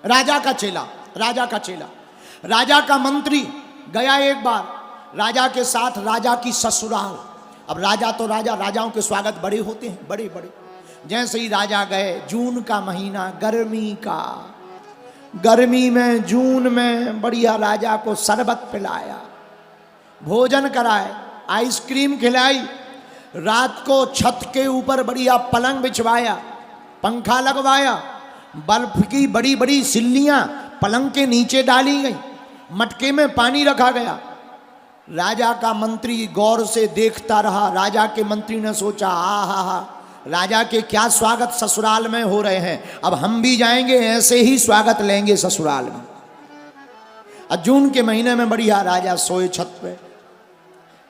राजा का चेला, राजा का चेला, राजा का मंत्री गया एक बार राजा के साथ राजा की ससुराल। अब राजा तो राजा, राजाओं के स्वागत बड़े होते हैं, बड़े बड़े। जैसे ही राजा गए, जून का महीना, गर्मी का, गर्मी में जून में बढ़िया राजा को शरबत पिलाया, भोजन कराए, आइसक्रीम खिलाई, रात को छत के ऊपर बढ़िया पलंग बिछवाया, पंखा लगवाया, बर्फ की बड़ी बड़ी सिल्लियां पलंग के नीचे डाली गई, मटके में पानी रखा गया। राजा का मंत्री गौर से देखता रहा। राजा के मंत्री ने सोचा, हा, राजा के क्या स्वागत ससुराल में हो रहे हैं, अब हम भी जाएंगे, ऐसे ही स्वागत लेंगे ससुराल में। जून के महीने में बढ़िया राजा सोए छत पे।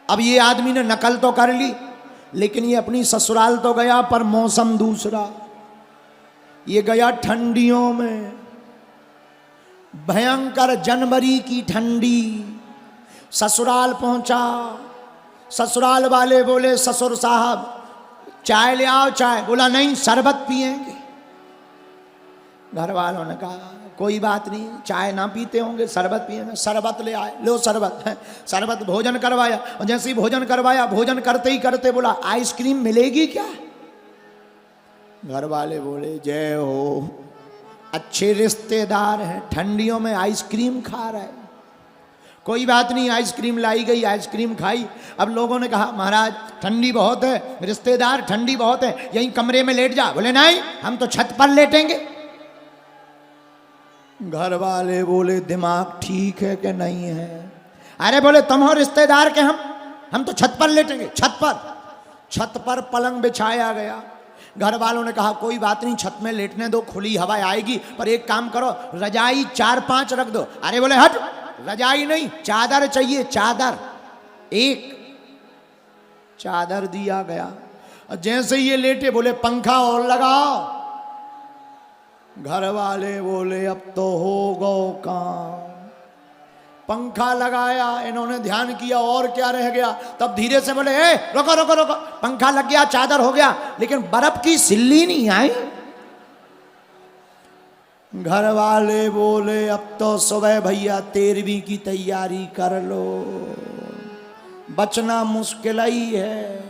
अब ये आदमी ने नकल तो कर ली, लेकिन ये अपनी ससुराल तो गया, पर मौसम दूसरा। ये गया ठंडियों में, भयंकर जनवरी की ठंडी। ससुराल पहुंचा, ससुराल वाले बोले, ससुर साहब चाय ले आओ, चाय। बोला नहीं, शरबत पिएंगे। घर वालों ने कहा कोई बात नहीं, चाय ना पीते होंगे, शरबत पिएंगे। शरबत ले आए, लो शरबत। शरबत भोजन करवाया, और जैसे ही भोजन करवाया, भोजन करते ही करते बोला, आइसक्रीम मिलेगी क्या? घर वाले बोले, जय हो, अच्छे रिश्तेदार हैं, ठंडियों में आइसक्रीम खा रहे हैं। कोई बात नहीं, आइसक्रीम लाई गई, आइसक्रीम खाई। अब लोगों ने कहा, महाराज ठंडी बहुत है, रिश्तेदार ठंडी बहुत है, यहीं कमरे में लेट जा। बोले नहीं, हम तो छत पर लेटेंगे। घर वाले बोले, दिमाग ठीक है कि नहीं है? अरे बोले, तुम हो रिश्तेदार के, हम तो छत पर लेटेंगे। छत पर पलंग बिछाया गया। घर वालों ने कहा कोई बात नहीं, छत में लेटने दो, खुली हवा आएगी, पर एक काम करो, रजाई 4-5 रख दो। अरे बोले हट, रजाई नहीं, चादर चाहिए, चादर। एक चादर दिया गया। और जैसे ये लेटे, बोले पंखा और लगाओ। घर वाले बोले, अब तो हो गो काम। पंखा लगाया, इन्होंने ध्यान किया और क्या रह गया। तब धीरे से बोले, ए रोको रोको रोको। पंखा लग गया, चादर हो गया, लेकिन बर्फ की सिल्ली नहीं आई। घर वाले बोले, अब तो सुबह भैया 13वीं की तैयारी कर लो, बचना मुश्किल ही है।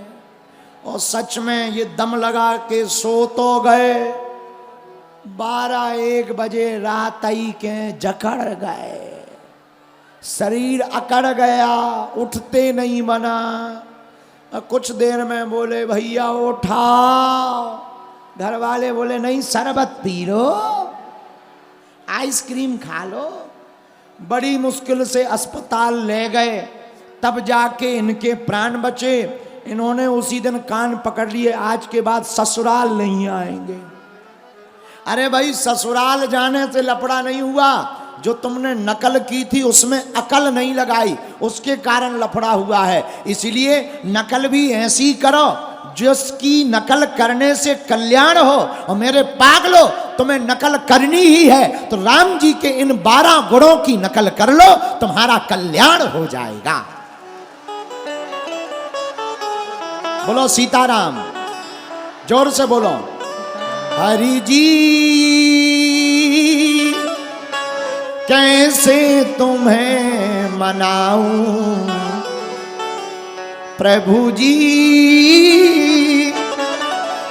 और सच में ये दम लगा के सो तो गए, 12-1 बजे रात आई के जकड़ गए, शरीर अकड़ गया, उठते नहीं बना। कुछ देर में बोले, भैया उठाओ। घर वाले बोले, नहीं, शरबत पी लो, आइसक्रीम खा लो। बड़ी मुश्किल से अस्पताल ले गए, तब जाके इनके प्राण बचे। इन्होंने उसी दिन कान पकड़ लिए, आज के बाद ससुराल नहीं आएंगे। अरे भाई, ससुराल जाने से लफड़ा नहीं हुआ, जो तुमने नकल की थी उसमें अकल नहीं लगाई, उसके कारण लफड़ा हुआ है। इसलिए नकल भी ऐसी करो जिसकी नकल करने से कल्याण हो। और मेरे पागलो, तुम्हें नकल करनी ही है तो राम जी के इन 12 गुणों की नकल कर लो, तुम्हारा कल्याण हो जाएगा। बोलो सीताराम, जोर से बोलो। हरि जी कैसे तुम्हें मनाऊं, प्रभु जी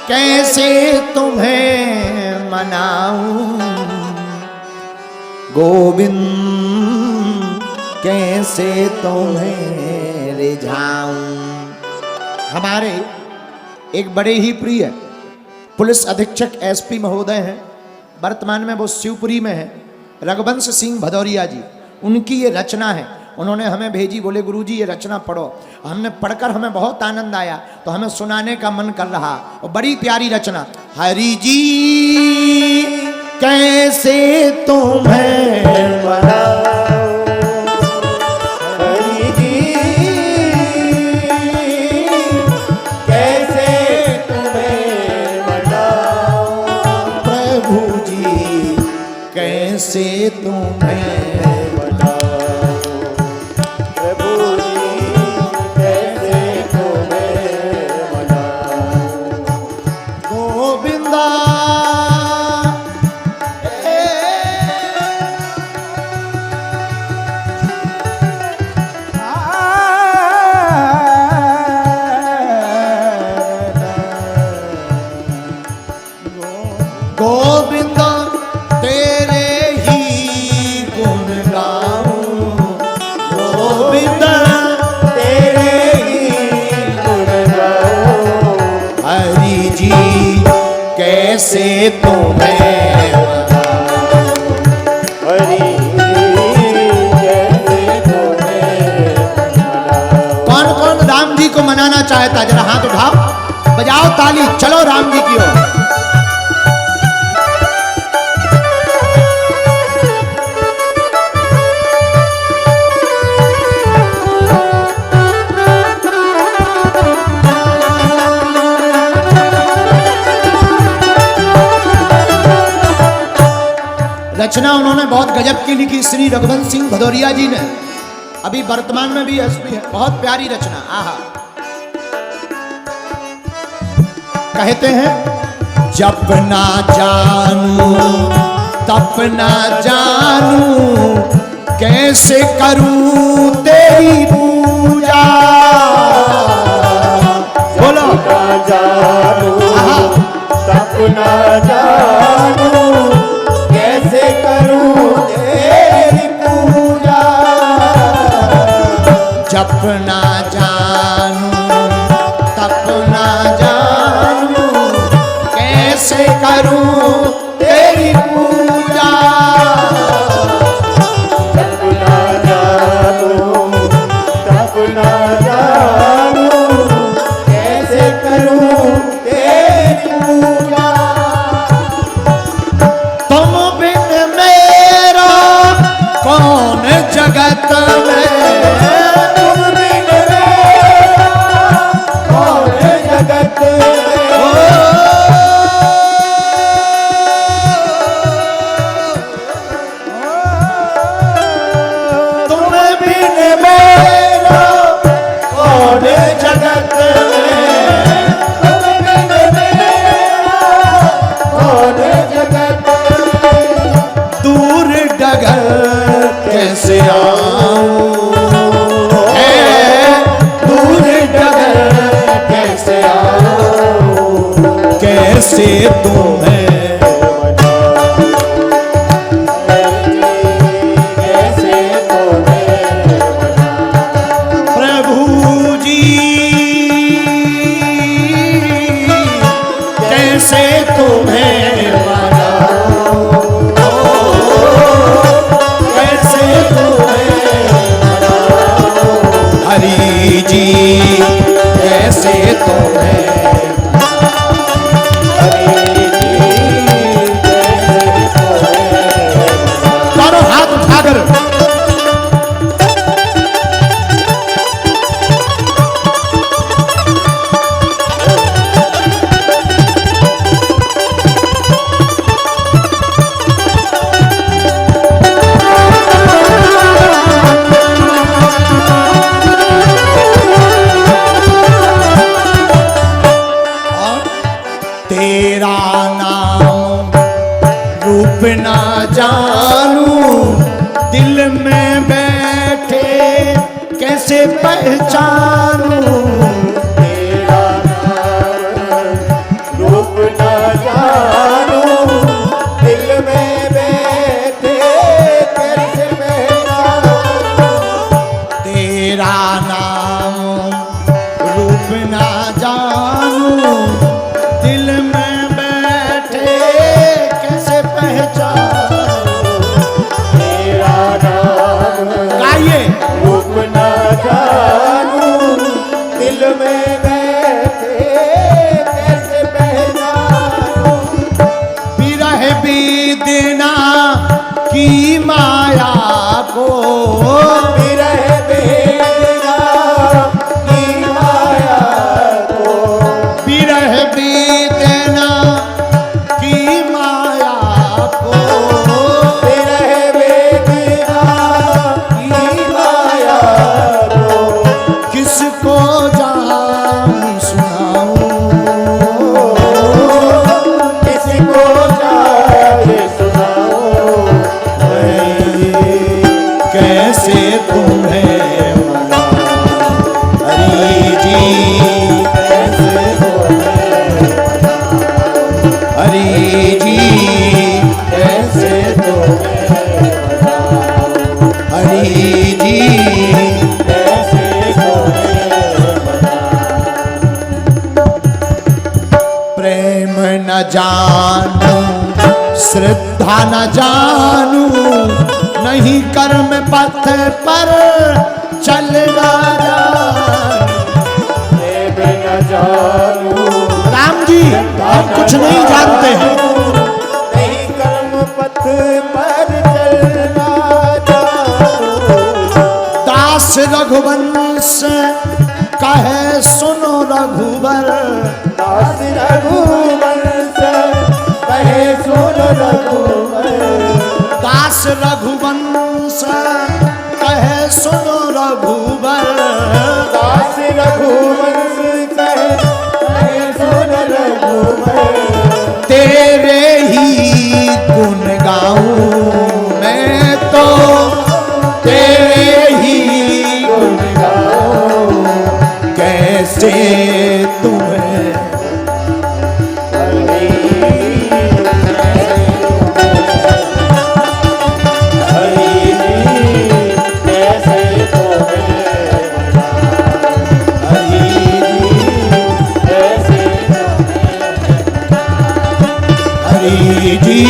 कैसे तुम्हें मनाऊं, गोविंद कैसे तुम्हें रिझाऊं। हमारे एक बड़े ही प्रिय पुलिस अधीक्षक एसपी महोदय हैं, वर्तमान में वो शिवपुरी में है, रघुवंश सिंह भदौरिया जी। उनकी ये रचना है, उन्होंने हमें भेजी, बोले गुरुजी ये रचना पढ़ो। हमने पढ़कर हमें बहुत आनंद आया, तो हमें सुनाने का मन कर रहा। और बड़ी प्यारी रचना। हरि जी कैसे तुम्हें मनाऊं, हरि जी कैसे तुम्हें मनाऊं, प्रभु जी कैसे तुम्हें तुम्हें हरि कैसे तुम्हें कौन कौन राम जी को मनाना चाहता, जरा हाथ उठाओ, बजाओ ताली, चलो राम जी की ओर। रचना उन्होंने बहुत गजब की लिखी, श्री रघुवंश सिंह भदौरिया जी ने, अभी वर्तमान में भी एसपी है, बहुत प्यारी रचना। आहा, कहते हैं जब ना जानू तब ना जानू, कैसे करूं तेरी पूजा। बोलो ना जानू तब ना जानू, कैसे करूं तेरी पूजा। जब ना जानू तब ना जानू, कैसे करूं तेरी पूजा। जब ना जानू तब ना जानू, कैसे करूं तेरी पूजा। तुम बिन मेरा कौन जगत में, तुम बिन मेरा कौन जगत में। तुम बिन मेरा कौन जगत में, तुम बिन मेरा कौन जगत में। दूर डगर कैसे आऊं, दूर डगर कैसे आऊं, कैसे तुम्हें कैसे तुम्हें प्रभु जी, कैसे तुम्हें मनाऊं, कैसे तुम्हें मनाऊं। हरि जी कैसे तुम्हें, दोनों हाथ उठाकर तेरा नाम रूप ना जानू, दिल में बैठे कैसे पहचानू। तेरा नाम रूप ना जानू, दिल में बैठे कैसे पहचानू। तेरा नाम रूप ना जानू, दिल में बैठे कैसे पहचानू। तेरा नाम गाइए रूप ना जानू, दिल में बैठे कैसे पहचानू। विरह वेदना की माया को, विरह वेदना की माया को, विरह वेदना की माया को, विरह वेदना की माया को, किसको जाऊं सुनाऊं। किसको जाके सुनाऊं। कैसे तुम्हें मनाऊं। हरि जी कैसे तुम्हें हरि जी कैसे तुम्हें हरि जी कैसे तुम्हें प्रेम न जानो था न जानू, नहीं कर्म पथ पर चल राजा। मैं भी न जानूं, राम जी हम कुछ नहीं जानते हैं, नहीं कर्म पथ पर चलना जानूं। दास रघुवंश कहे सुनो रघुबर, दास रघुवंश कहे सुन रघुवर। दास रघुवंश कहे सुनो रघुबर, दास रघुवंश कहे सुन रघुवर। तेरे ही गुण गाऊं मैं तो, तेरे ही गुण गाऊं कैसे तुम्हें। हरि जी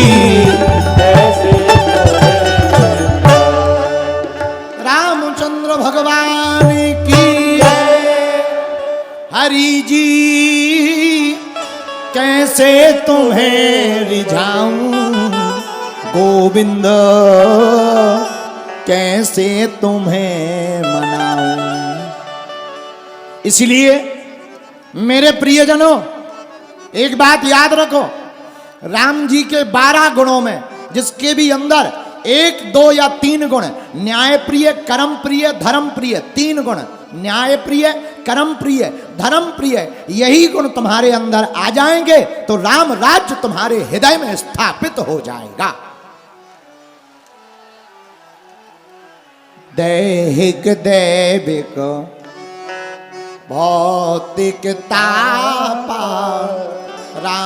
रामचंद्र भगवान की हरि जी कैसे तुम्हें रिझाऊं गोविंद, कैसे तुम्हें मनाऊं। इसलिए मेरे प्रियजनों एक बात याद रखो, राम जी के 12 गुणों में जिसके भी अंदर 1, 2 या 3 गुण, न्याय प्रिय, कर्म प्रिय, धर्म प्रिय, 3 गुण, न्याय प्रिय, कर्म प्रिय, धर्म प्रिय, यही गुण तुम्हारे अंदर आ जाएंगे तो राम राज्य तुम्हारे हृदय में स्थापित हो जाएगा। दैहिक दैविक भौतिक तापा राम